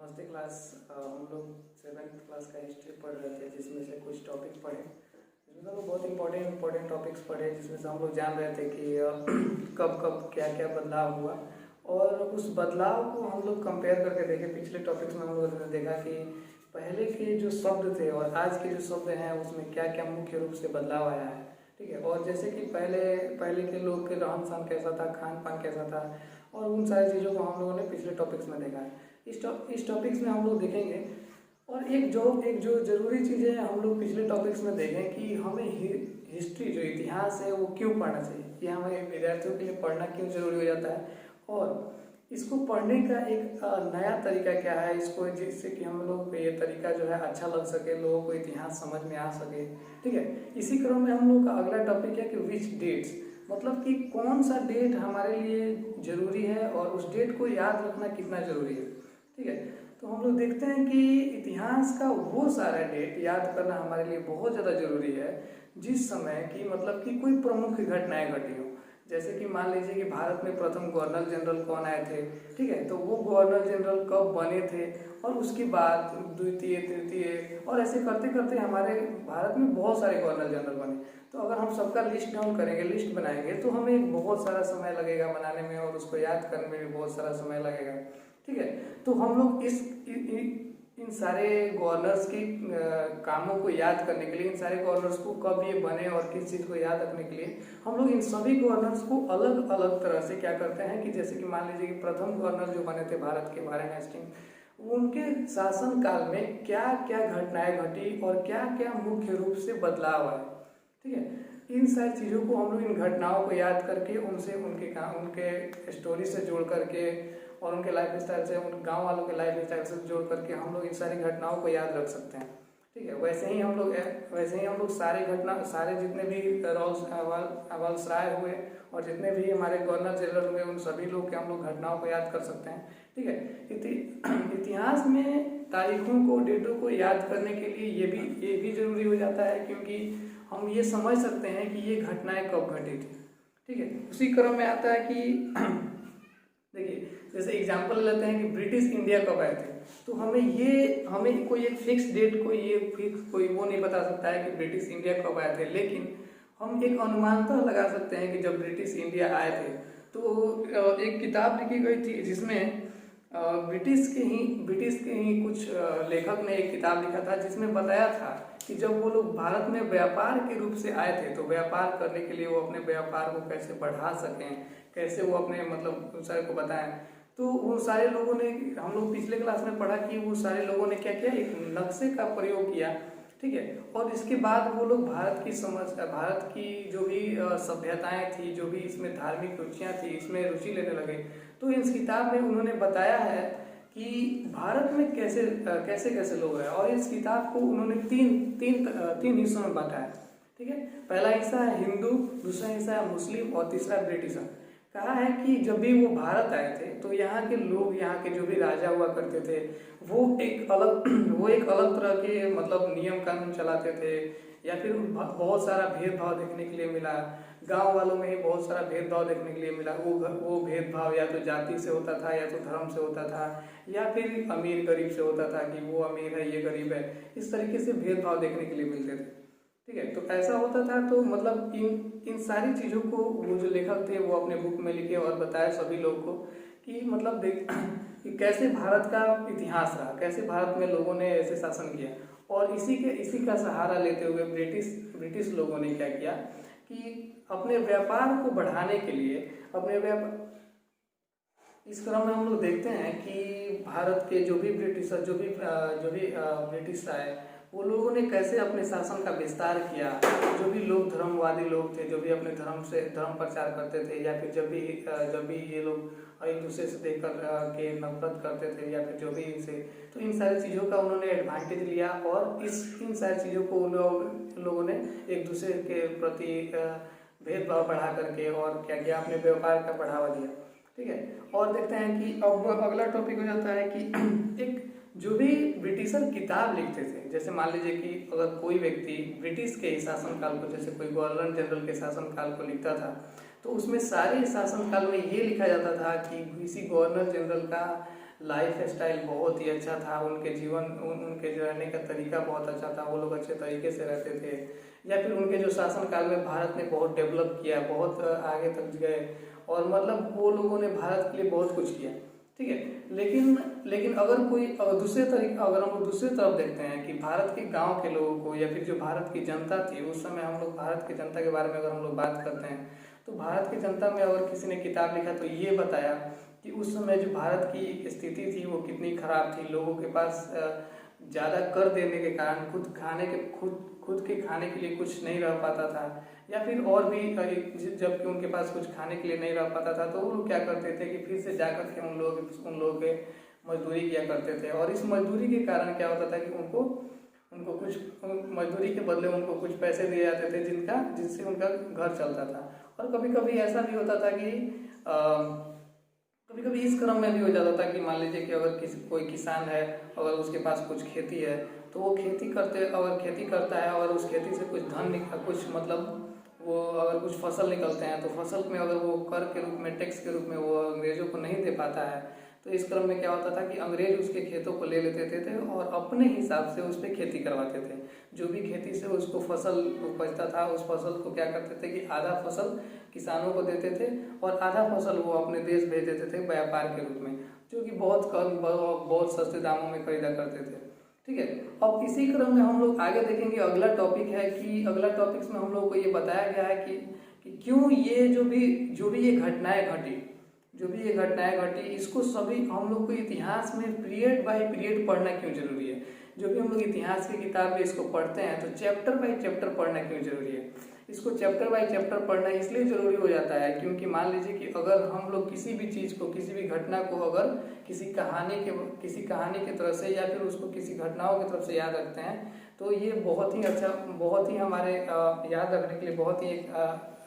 नमस्ते क्लास। हम लोग 7th क्लास का हिस्ट्री पढ़ रहे थे, जिसमें से कुछ टॉपिक पढ़े, जिसमें हम लोग बहुत इंपॉर्टेंट टॉपिक्स पढ़े, जिसमें से हम लोग जान रहे थे कि कब कब क्या क्या बदलाव हुआ। और उस बदलाव को हम लोग कंपेयर करके देखे। पिछले टॉपिक्स में हम लोगों ने देखा कि पहले के जो शब्द थे और आज के जो शब्द हैं उसमें क्या क्या मुख्य रूप से बदलाव आया है। ठीक है। और जैसे कि पहले के लोग के रहन सहन कैसा था, खान पान कैसा था, और उन सारी चीज़ों को हम लोगों ने पिछले टॉपिक्स में देखा है। इस टॉपिक्स में हम लोग देखेंगे। और एक जो ज़रूरी चीज़ है हम लोग पिछले टॉपिक्स में देखें कि हमें हिस्ट्री जो इतिहास है वो क्यों पढ़ना चाहिए, कि हमें विद्यार्थियों के लिए पढ़ना क्यों जरूरी हो जाता है, और इसको पढ़ने का एक नया तरीका क्या है, इसको जिससे कि हम लोग को ये तरीका जो है अच्छा लग सके, लोगों को इतिहास समझ में आ सके। ठीक है। इसी क्रम में हम लोग का अगला टॉपिक है कि विच डेट्स, मतलब कि कौन सा डेट हमारे लिए जरूरी है और उस डेट को याद रखना कितना जरूरी है। ठीक है। तो हम लोग देखते हैं कि इतिहास का वो सारा डेट याद करना हमारे लिए बहुत ज़्यादा जरूरी है जिस समय की मतलब कि कोई प्रमुख घटनाएं घटी हो। जैसे कि मान लीजिए कि भारत में प्रथम गवर्नर जनरल कौन आए थे। ठीक है। तो वो गवर्नर जनरल कब बने थे, और उसके बाद द्वितीय तृतीय, और ऐसे करते करते हमारे भारत में बहुत सारे गवर्नर जनरल बने। तो अगर हम सबका लिस्ट डाउन करेंगे, लिस्ट बनाएंगे, तो हमें बहुत सारा समय लगेगा बनाने में, और उसको याद करने में भी बहुत सारा समय लगेगा। ठीक है। तो हम लोग इन सारे गवर्नर्स की कामों को याद करने के लिए, इन सारे गवर्नर्स को कब ये बने और किस चीज़ को याद रखने के लिए हम लोग इन सभी गवर्नर्स को अलग अलग तरह से क्या करते हैं कि जैसे कि मान लीजिए कि प्रथम गवर्नर जो बने थे भारत के, वारेन हेस्टिंग, उनके शासन काल में क्या क्या घटनाएं घटी और क्या क्या मुख्य रूप से बदलाव आए। ठीक है। इन सारी चीज़ों को हम लोग इन घटनाओं को याद करके उनसे उनके स्टोरी से जोड़ करके और उनके लाइफ स्टाइल से, उन गांव वालों के लाइफ स्टाइल से जोड़ करके हम लोग इन सारी घटनाओं को याद रख सकते हैं। ठीक है। वैसे ही हम लोग सारे जितने भी अवल्स राय हुए और जितने भी हमारे गवर्नर जनरल हुए, उन सभी लोग के हम लोग घटनाओं को याद कर सकते हैं। ठीक है। इतिहास में तारीखों को, डेटों को याद करने के लिए ये भी जरूरी हो जाता है, क्योंकि हम ये समझ सकते हैं कि ये घटनाएं कब घटी थी। ठीक है। उसी क्रम में आता है कि देखिए, जैसे एग्जाम्पल लेते हैं कि ब्रिटिश इंडिया कब आए थे, तो हमें कोई एक फिक्स डेट, कोई वो नहीं बता सकता है कि ब्रिटिश इंडिया कब आए थे, लेकिन हम एक अनुमान तो लगा सकते हैं कि जब ब्रिटिश इंडिया आए थे तो एक किताब लिखी गई थी जिसमें ब्रिटिश के ही कुछ लेखक ने एक किताब लिखा था जिसमें बताया था कि जब वो लोग भारत में व्यापार के रूप से आए थे, तो व्यापार करने के लिए वो अपने व्यापार को कैसे बढ़ा सकें, कैसे वो अपने मतलब सारे को बताएं। तो वो सारे लोगों ने, हम लोग पिछले क्लास में पढ़ा कि वो सारे लोगों ने क्या किया, एक नक्शे का प्रयोग किया। ठीक है। और इसके बाद वो लोग भारत की जो भी सभ्यताएं थी, जो भी इसमें धार्मिक रुचियां थी, इसमें रुचि लेने लगे। तो इस किताब में उन्होंने बताया है कि भारत में कैसे कैसे कैसे लोग हैं, और इस किताब को उन्होंने तीन हिस्सों में बांटा है। ठीक है। पहला हिस्सा है हिंदू, दूसरा हिस्सा है मुस्लिम, और तीसरा ब्रिटिशर। कहा है कि जब भी वो भारत आए थे तो यहाँ के लोग, यहाँ के जो भी राजा हुआ करते थे, वो एक अलग तरह के मतलब नियम कानून चलाते थे, या फिर बहुत सारा भेदभाव देखने के लिए मिला। गांव वालों में ही बहुत सारा भेदभाव देखने के लिए मिला। वो भेदभाव या तो जाति से होता था, या तो धर्म से होता था, या फिर अमीर गरीब से होता था कि वो अमीर है ये गरीब है। इस तरीके से भेदभाव देखने के लिए मिलते थे। ठीक है। तो ऐसा होता था। तो मतलब इन सारी चीज़ों को वो जो लेखक थे वो अपने बुक में लिखे और बताए सभी लोग को कि मतलब देख कि कैसे भारत का इतिहास रहा, कैसे भारत में लोगों ने ऐसे शासन किया। और इसी का सहारा लेते हुए ब्रिटिश लोगों ने क्या किया कि अपने व्यापार को बढ़ाने के लिए इस क्रम में हम लोग देखते हैं कि भारत के जो भी ब्रिटिश आए, वो लोगों ने कैसे अपने शासन का विस्तार किया। जो भी लोग धर्मवादी लोग थे, जो भी अपने धर्म प्रचार करते थे, या फिर जब भी ये लोग एक दूसरे से देख कर के नफरत करते थे, या फिर जो भी इनसे, तो इन सारी चीज़ों का उन्होंने एडवांटेज लिया, और इन सारी चीज़ों को उन लोगों ने एक दूसरे के प्रति भेदभाव बढ़ा करके और क्या किया, अपने व्यापार का बढ़ावा दिया। ठीक है। और देखते हैं कि अब अगला टॉपिक हो जाता है कि एक जो भी ब्रिटिशर किताब लिखते थे, जैसे मान लीजिए कि अगर कोई व्यक्ति ब्रिटिश के शासनकाल को, जैसे कोई गवर्नर जनरल के शासनकाल को लिखता था, तो उसमें सारे शासनकाल में ये लिखा जाता था कि किसी गवर्नर जनरल का लाइफ स्टाइल बहुत ही अच्छा था, उनके जीवन उनके जो रहने का तरीका बहुत अच्छा था, वो लोग अच्छे तरीके से रहते थे। या फिर उनके जो शासन काल में भारत ने बहुत डेवलप किया, बहुत आगे तक गए, और मतलब वो लोगों ने भारत के लिए बहुत कुछ किया, ठीक है। लेकिन लेकिन अगर कोई अगर हम लोग दूसरे तरफ देखते हैं कि भारत के गांव के लोगों को, या फिर जो भारत की जनता थी उस समय, हम लोग भारत की जनता के बारे में अगर हम लोग बात करते हैं, तो भारत की जनता में अगर किसी ने किताब लिखा तो ये बताया कि उस समय जो भारत की स्थिति थी वो कितनी खराब थी। लोगों के पास ज़्यादा कर देने के कारण खुद के खाने के लिए कुछ नहीं रह पाता था, या फिर और भी जबकि उनके पास कुछ खाने के लिए नहीं रह पाता था, तो वो लोग क्या करते थे कि फिर से जाकर के उन लोगों के मजदूरी किया करते थे। और इस मजदूरी के कारण क्या होता था कि उनको उनको कुछ मजदूरी के बदले उनको कुछ पैसे दिए जाते थे जिससे उनका घर चलता था। और कभी कभी ऐसा भी होता था कि कभी कभी इस क्रम में भी हो जाता था कि मान लीजिए कि अगर कोई किसान है, अगर उसके पास कुछ खेती है, तो वो खेती करता है और उस खेती से कुछ मतलब वो अगर कुछ फसल निकलते हैं, तो फसल में अगर वो कर के रूप में, टैक्स के रूप में वो अंग्रेजों को नहीं दे पाता है, तो इस क्रम में क्या होता था कि अंग्रेज उसके खेतों को ले लेते थे और अपने हिसाब से उस पर खेती करवाते थे। जो भी खेती से उसको फसल उपजता था, उस फसल को क्या करते थे कि आधा फसल किसानों को देते थे और आधा फसल वो अपने देश भेज देते थे व्यापार के रूप में, जो कि बहुत सस्ते दामों में खरीदा करते थे, ठीक है। अब इसी क्रम में हम लोग आगे देखेंगे। अगला टॉपिक है कि अगला टॉपिक्स में हम लोग को ये बताया गया है कि क्यों ये जो भी ये घटनाएं घटी, इसको सभी हम लोग को इतिहास में पीरियड बाय पीरियड पढ़ना क्यों जरूरी है। जो भी हम लोग इतिहास की किताब में इसको पढ़ते हैं, तो चैप्टर बाय चैप्टर पढ़ना क्यों जरूरी है। इसको चैप्टर बाय चैप्टर पढ़ना इसलिए जरूरी हो जाता है क्योंकि मान लीजिए कि अगर हम लोग किसी भी चीज़ को, किसी भी घटना को अगर किसी कहानी की तरफ से या फिर उसको किसी घटनाओं की तरफ से याद रखते हैं, तो ये बहुत ही हमारे याद रखने के लिए बहुत ही एक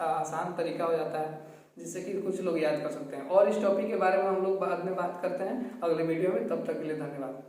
आसान तरीका हो जाता है, जिससे कि कुछ लोग याद कर सकते हैं। और इस टॉपिक के बारे में हम लोग बाद में बात करते हैं अगले वीडियो में। तब तक के लिए धन्यवाद।